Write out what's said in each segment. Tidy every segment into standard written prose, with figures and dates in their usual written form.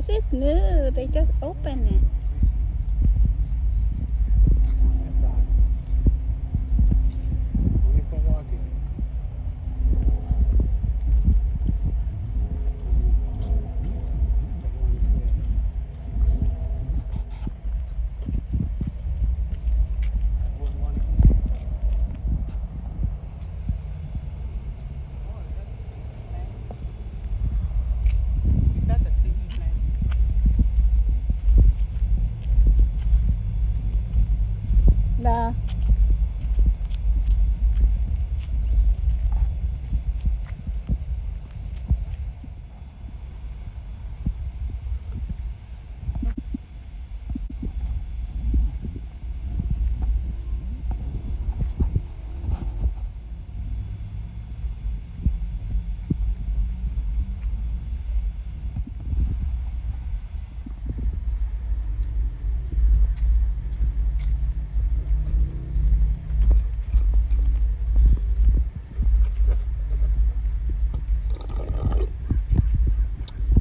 This is new. They just opened it. Only for walking. No.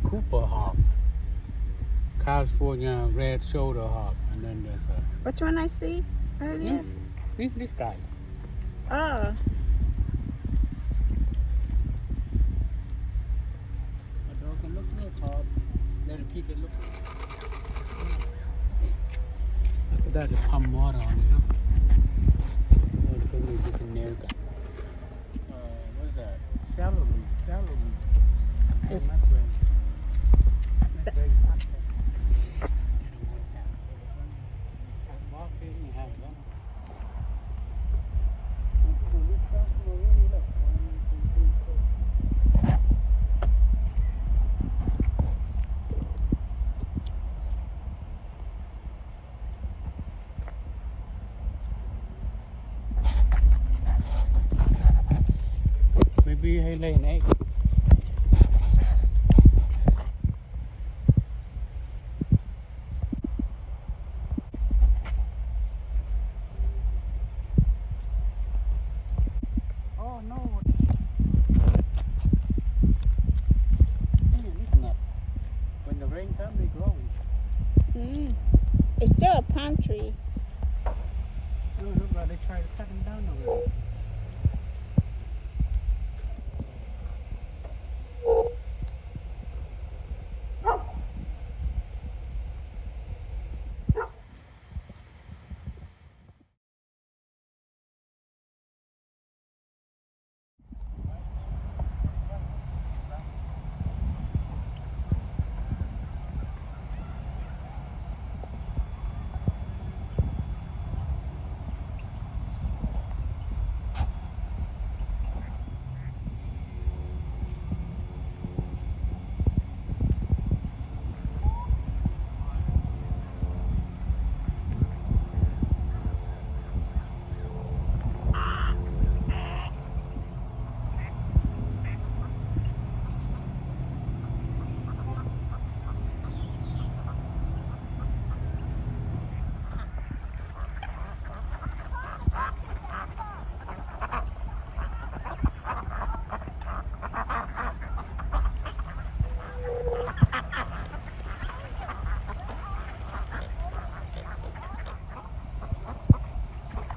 Cooper hawk, California red shoulder hawk, and then there's a Which one I see earlier? this guy. Oh. A dog can look real top. Let him keep it look. After that, the pump water on it, huh? Oh, this one is just in there. What's that? Shallow leaf. It's- My friend. Maybe he lay an egg. Oh no. Man, this nut. When the rain comes, they grow. Mm. It's still a palm tree. No, look like they try to cut them down already.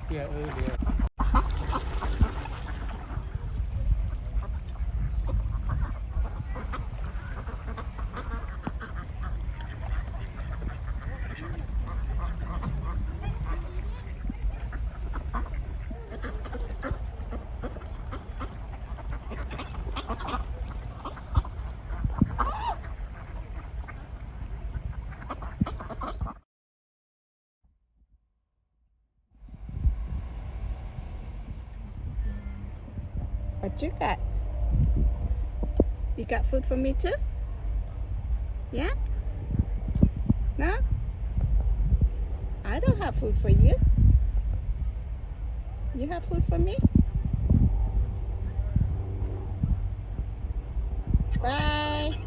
Yeah, earlier. What you got? You got food for me too? Yeah? No? I don't have food for you. You have food for me? Bye.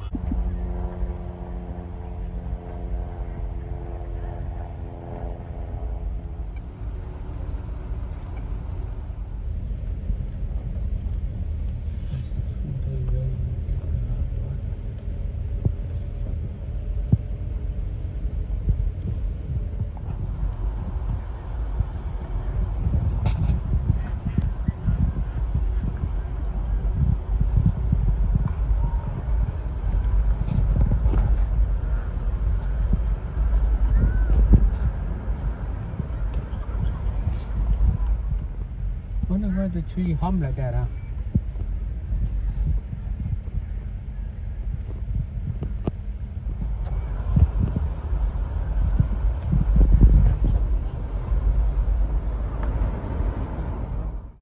wonder why the tree hum like that, huh?